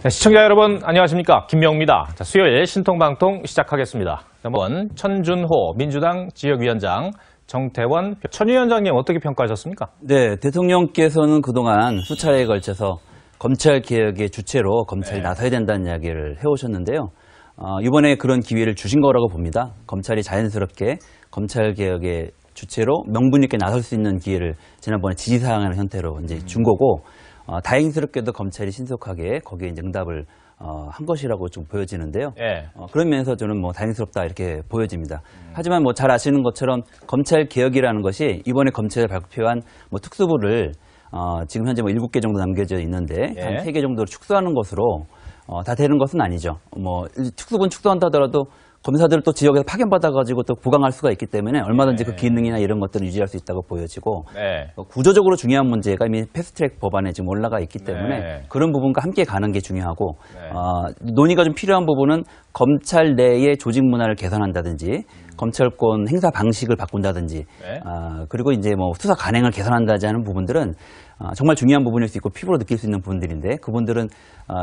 네, 시청자 여러분 안녕하십니까, 김명우입니다. 자, 수요일 신통방통 시작하겠습니다. 이번 천준호 민주당 지역위원장, 정태원 천 위원장님 어떻게 평가하셨습니까? 네, 대통령께서는 그동안 수차례에 걸쳐서 검찰개혁의 주체로 검찰이 나서야 된다는 이야기를 해오셨는데요. 이번에 그런 기회를 주신 거라고 봅니다. 검찰이 자연스럽게 검찰개혁의 주체로 명분 있게 나설 수 있는 기회를 지난번에 지시사항의 형태로 이제 준 거고, 다행스럽게도 검찰이 신속하게 거기에 이제 응답을 한 것이라고 좀 보여지는데요. 그런 면에서 저는 뭐 다행스럽다 이렇게 보여집니다. 하지만 뭐 잘 아시는 것처럼 검찰 개혁이라는 것이 이번에 검찰이 발표한 뭐 특수부를 지금 현재 뭐 7개 정도 남겨져 있는데 한 3개 정도로 축소하는 것으로 다 되는 것은 아니죠. 뭐 특수부는 축소한다 하더라도 검사들을 또 지역에서 파견받아가지고 또 보강할 수가 있기 때문에 얼마든지 그 기능이나 이런 것들을 유지할 수 있다고 보여지고, 구조적으로 중요한 문제가 이미 패스트트랙 법안에 지금 올라가 있기 때문에 그런 부분과 함께 가는 게 중요하고, 논의가 좀 필요한 부분은 검찰 내의 조직 문화를 개선한다든지 검찰권 행사 방식을 바꾼다든지, 그리고 이제 뭐 수사 관행을 개선한다지 하는 부분들은 정말 중요한 부분일 수 있고 피부로 느낄 수 있는 부분들인데, 그분들은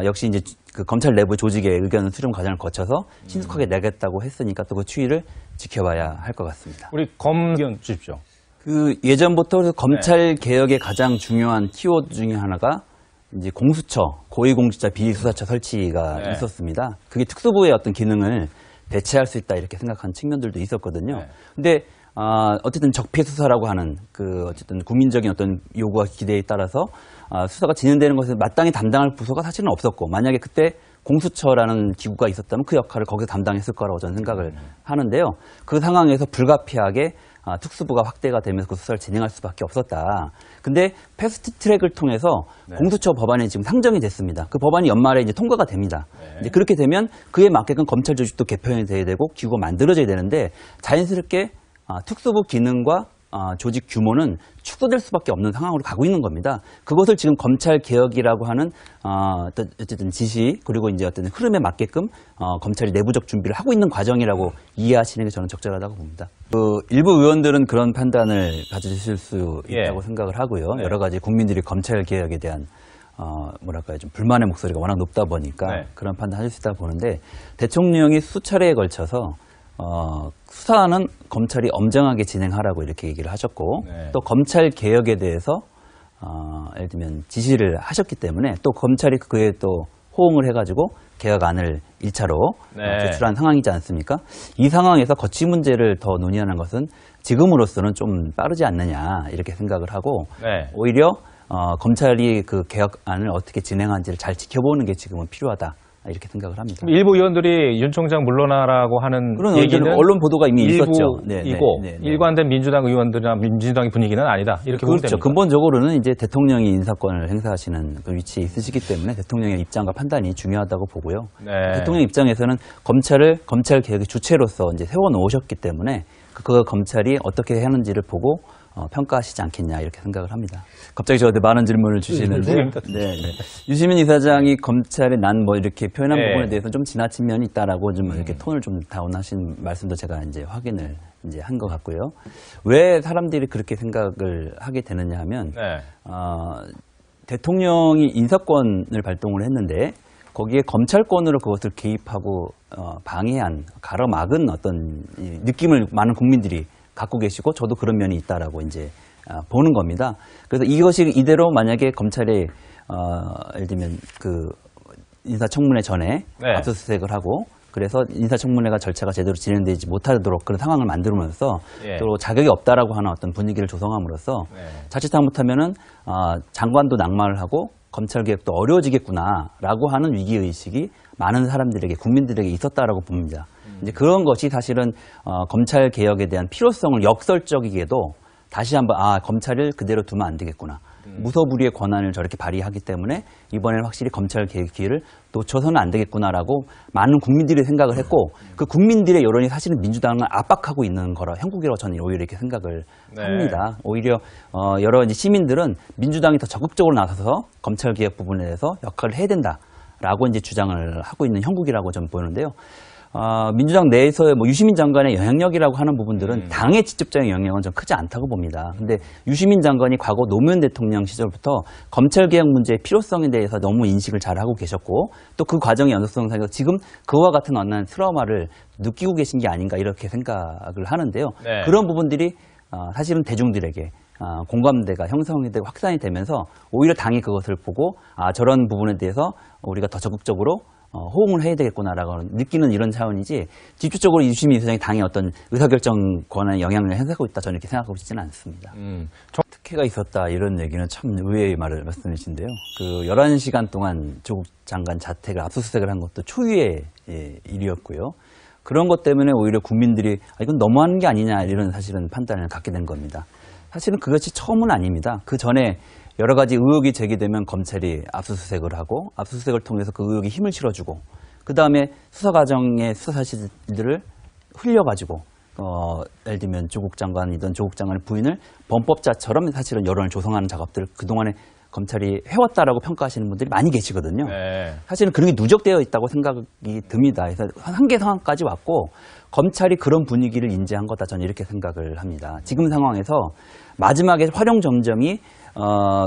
역시 이제 그 검찰 내부 조직의 의견 수렴 과정을 거쳐서 신속하게 내겠다고 했으니까 또 그 추이를 지켜봐야 할 것 같습니다. 우리 검 의견 주십시오. 그 예전부터 검찰 개혁의 가장 중요한 키워드 중에 하나가 이제 공수처, 고위공직자 비리수사처 설치가 있었습니다. 그게 특수부의 어떤 기능을 대체할 수 있다 이렇게 생각한 측면들도 있었거든요. 근데 어쨌든 적폐 수사라고 하는 그 어쨌든 국민적인 어떤 요구와 기대에 따라서 수사가 진행되는 것을 마땅히 담당할 부서가 사실은 없었고, 만약에 그때 공수처라는 기구가 있었다면 그 역할을 거기서 담당했을 거라고 저는 생각을 하는데요. 그 상황에서 불가피하게 특수부가 확대가 되면서 그 수사를 진행할 수밖에 없었다. 근데 패스트 트랙을 통해서 공수처 법안이 지금 상정이 됐습니다. 그 법안이 연말에 이제 통과가 됩니다. 이제 그렇게 되면 그에 맞게끔 검찰 조직도 개편이 돼야 되고 기구가 만들어져야 되는데, 자연스럽게 특수부 기능과 조직 규모는 축소될 수밖에 없는 상황으로 가고 있는 겁니다. 그것을 지금 검찰 개혁이라고 하는 어쨌든 지시, 그리고 이제 어떤 흐름에 맞게끔 검찰이 내부적 준비를 하고 있는 과정이라고 이해하시는 게 저는 적절하다고 봅니다. 그 일부 의원들은 그런 판단을 가지실 수 있다고 생각을 하고요. 여러 가지 국민들이 검찰 개혁에 대한 뭐랄까요, 좀 불만의 목소리가 워낙 높다 보니까 그런 판단하실 수 있다고 보는데, 대통령이 수차례에 걸쳐서 수사는 검찰이 엄정하게 진행하라고 이렇게 얘기를 하셨고, 또 검찰 개혁에 대해서 예를 들면 지시를 하셨기 때문에 또 검찰이 그에 또 호응을 해가지고 개혁안을 1차로 제출한 상황이지 않습니까? 이 상황에서 거치 문제를 더 논의하는 것은 지금으로서는 좀 빠르지 않느냐 이렇게 생각을 하고, 오히려 검찰이 그 개혁안을 어떻게 진행하는지를 잘 지켜보는 게 지금은 필요하다 이렇게 생각을 합니다. 일부 의원들이 윤 총장 물러나라고 하는 그런 얘기는 언론 보도가 이미 있었죠. 이고 일관된 민주당 의원들이나 민주당의 분위기는 아니다, 이렇게 보면 그렇죠. 됩니다. 근본적으로는 이제 대통령이 인사권을 행사하시는 그 위치에 있으시기 때문에 대통령의 입장과 판단이 중요하다고 보고요. 대통령 입장에서는 검찰을 검찰 개혁의 주체로서 이제 세워 놓으셨기 때문에 그 검찰이 어떻게 하는지를 보고 평가하시지 않겠냐 이렇게 생각을 합니다. 갑자기 저한테 많은 질문을 주시는데, 유시민 이사장이 검찰에 난 뭐 이렇게 표현한 부분에 대해서 좀 지나친 면이 있다라고 좀 이렇게 톤을 좀 다운하신 말씀도 제가 이제 확인을 이제 한 것 같고요. 왜 사람들이 그렇게 생각을 하게 되느냐 하면, 대통령이 인사권을 발동을 했는데 거기에 검찰권으로 그것을 개입하고 방해한, 가로막은 어떤 느낌을 많은 국민들이 갖고 계시고, 저도 그런 면이 있다라고 이제 보는 겁니다. 그래서 이것이 이대로 만약에 검찰이 예를 들면 그 인사청문회 전에 압수수색을 하고, 그래서 인사청문회가 절차가 제대로 진행되지 못하도록 그런 상황을 만들면서 또 자격이 없다라고 하는 어떤 분위기를 조성함으로써 자칫 잘못하면은 장관도 낙마를 하고 검찰 개혁도 어려워지겠구나라고 하는 위기의식이 많은 사람들에게, 국민들에게 있었다라고 봅니다. 이제 그런 것이 사실은 검찰 개혁에 대한 필요성을 역설적이게도 다시 한번 검찰을 그대로 두면 안 되겠구나. 무소불위의 권한을 저렇게 발휘하기 때문에 이번에는 확실히 검찰 개혁 기회를 놓쳐서는 안 되겠구나라고 많은 국민들이 생각을 했고, 그 국민들의 여론이 사실은 민주당을 압박하고 있는 거라, 형국이라고 저는 오히려 이렇게 생각을 합니다. 오히려 여러 이제 시민들은 민주당이 더 적극적으로 나서서 검찰 개혁 부분에 대해서 역할을 해야 된다라고 이제 주장을 하고 있는 형국이라고 저는 보는데요. 민주당 내에서의 뭐 유시민 장관의 영향력이라고 하는 부분들은 당의 직접적인 영향은 좀 크지 않다고 봅니다. 근데 유시민 장관이 과거 노무현 대통령 시절부터 검찰개혁 문제의 필요성에 대해서 너무 인식을 잘 하고 계셨고 또 그 과정의 연속성상에서 지금 그와 같은 어떤 트라우마를 느끼고 계신 게 아닌가 이렇게 생각을 하는데요. 네. 그런 부분들이 사실은 대중들에게 공감대가 형성이 되고 확산이 되면서 오히려 당이 그것을 보고 저런 부분에 대해서 우리가 더 적극적으로 호응을 해야 되겠구나라고 느끼는 이런 차원이지 직접적으로 유시민 이사장이 당의 어떤 의사결정 권한에 영향을 행사하고 있다 저는 이렇게 생각하고 있지는 않습니다. 특혜가 있었다 이런 얘기는 참 의외의 말을 말씀하신데요. 그 11시간 동안 조국 장관 자택을 압수수색을 한 것도 초유의 일이었고요. 그런 것 때문에 오히려 국민들이 이건 너무하는 게 아니냐 이런 사실은 판단을 갖게 된 겁니다. 사실은 그것이 처음은 아닙니다. 그 전에 여러 가지 의혹이 제기되면 검찰이 압수수색을 하고 압수수색을 통해서 그 의혹에 힘을 실어주고 그 다음에 수사 과정의 수사 사실들을 흘려가지고 예를 들면 조국 장관이든 조국 장관의 부인을 범법자처럼 사실은 여론을 조성하는 작업들을 그동안에 검찰이 해왔다라고 평가하시는 분들이 많이 계시거든요. 네. 사실은 그런 게 누적되어 있다고 생각이 듭니다. 그래서 한계 상황까지 왔고 검찰이 그런 분위기를 인지한 거다 저는 이렇게 생각을 합니다. 지금 상황에서 마지막에 활용점정이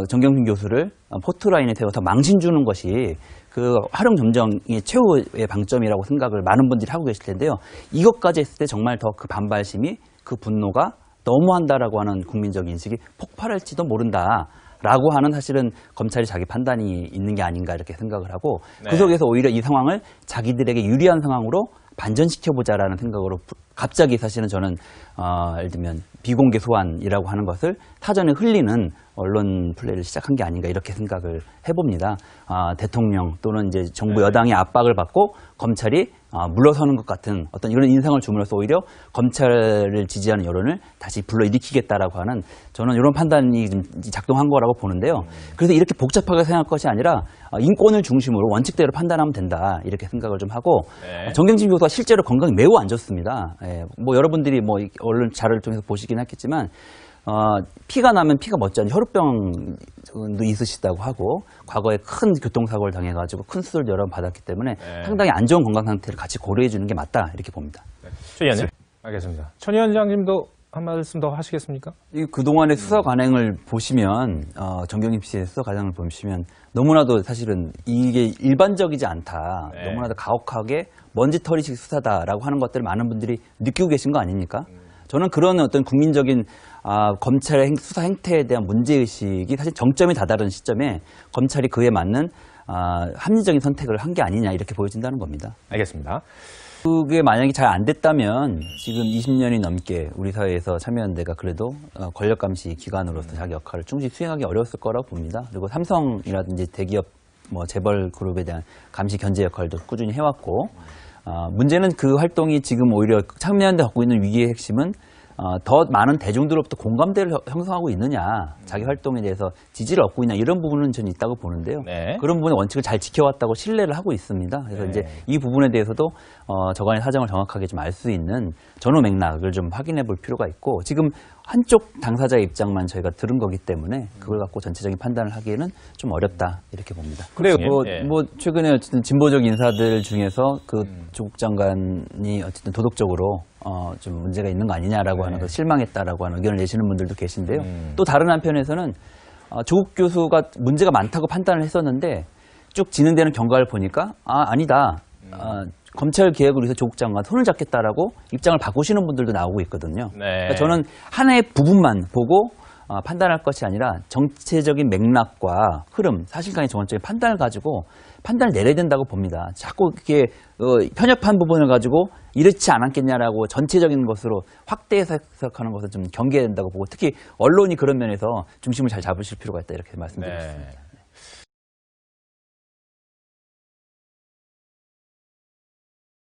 정경심 교수를 포트라인에 세워서 망신 주는 것이 그 활용점정이 최후의 방점이라고 생각을 많은 분들이 하고 계실 텐데요. 이것까지 했을 때 정말 더 그 반발심이 그 분노가 너무한다라고 하는 국민적 인식이 폭발할지도 모른다. 라고 하는 사실은 검찰이 자기 판단이 있는 게 아닌가 이렇게 생각을 하고 네. 그 속에서 오히려 이 상황을 자기들에게 유리한 상황으로 반전시켜보자라는 생각으로 갑자기 사실은 저는 예를 들면 비공개 소환이라고 하는 것을 사전에 흘리는 언론 플레이를 시작한 게 아닌가 이렇게 생각을 해봅니다. 대통령 또는 이제 정부 여당의 압박을 받고 검찰이 물러서는 것 같은 어떤 이런 인상을 줌으로써 오히려 검찰을 지지하는 여론을 다시 불러일으키겠다라고 하는 저는 이런 판단이 좀 작동한 거라고 보는데요. 그래서 이렇게 복잡하게 생각할 것이 아니라 인권을 중심으로 원칙대로 판단하면 된다 이렇게 생각을 좀 하고 네. 정경심 교수가 실제로 건강이 매우 안 좋습니다. 뭐 여러분들이 뭐 언론 자료를 통해서 보시긴 했겠지만 피가 나면 피가 멎지 않는 혈우병도 있으시다고 하고 과거에 큰 교통사고를 당해가지고 큰 수술을 여러 번 받았기 때문에 네. 상당히 안 좋은 건강 상태를 같이 고려해 주는 게 맞다 이렇게 봅니다. 최 의원님. 알겠습니다. 천 위원장님도 한 말씀 더 하시겠습니까? 그동안의 수사 관행을 보시면 정경심 씨의 수사 관행을 보시면 너무나도 사실은 이게 일반적이지 않다. 네. 너무나도 가혹하게 먼지털이식 수사다라고 하는 것들을 많은 분들이 느끼고 계신 거 아닙니까? 저는 그런 어떤 국민적인 검찰의 수사 행태에 대한 문제의식이 사실 정점에 다다른 시점에 검찰이 그에 맞는 합리적인 선택을 한 게 아니냐 이렇게 보여진다는 겁니다. 알겠습니다. 그게 만약에 잘 안 됐다면 지금 20년이 넘게 우리 사회에서 참여연대가 그래도 권력감시 기관으로서 자기 역할을 충실히 수행하기 어려웠을 거라고 봅니다. 그리고 삼성이라든지 대기업 재벌 그룹에 대한 감시 견제 역할도 꾸준히 해왔고 문제는 그 활동이 지금 오히려 참여연대 갖고 있는 위기의 핵심은 더 많은 대중들로부터 공감대를 형성하고 있느냐, 자기 활동에 대해서 지지를 얻고 있냐 이런 부분은 저는 있다고 보는데요. 네. 그런 부분의 원칙을 잘 지켜왔다고 신뢰를 하고 있습니다. 그래서 네. 이제 이 부분에 대해서도 저간의 사정을 정확하게 좀 알 수 있는 전후 맥락을 좀 확인해 볼 필요가 있고 지금 한쪽 당사자의 입장만 저희가 들은 거기 때문에 그걸 갖고 전체적인 판단을 하기에는 좀 어렵다 이렇게 봅니다. 그래요. 뭐 최근에 어쨌든 진보적 인사들 중에서 그 조국 장관이 어쨌든 도덕적으로 좀 문제가 있는 거 아니냐라고 하는 거 실망했다라고 하는 의견을 내시는 분들도 계신데요. 또 다른 한편에서는 조국 교수가 문제가 많다고 판단을 했었는데 쭉 진행되는 경과를 보니까 아니다. 검찰 개혁을 위해서 조국 장관 손을 잡겠다라고 입장을 바꾸시는 분들도 나오고 있거든요. 네. 그러니까 저는 하나의 부분만 보고 판단할 것이 아니라 정체적인 맥락과 흐름, 사실관계 종합적인 판단을 가지고 판단을 내려야 된다고 봅니다. 자꾸 이렇게 편협한 부분을 가지고 이렇지 않았겠냐라고 전체적인 것으로 확대 해석하는 것을 좀 경계해야 된다고 보고 특히 언론이 그런 면에서 중심을 잘 잡으실 필요가 있다 이렇게 말씀드리겠습니다. 네.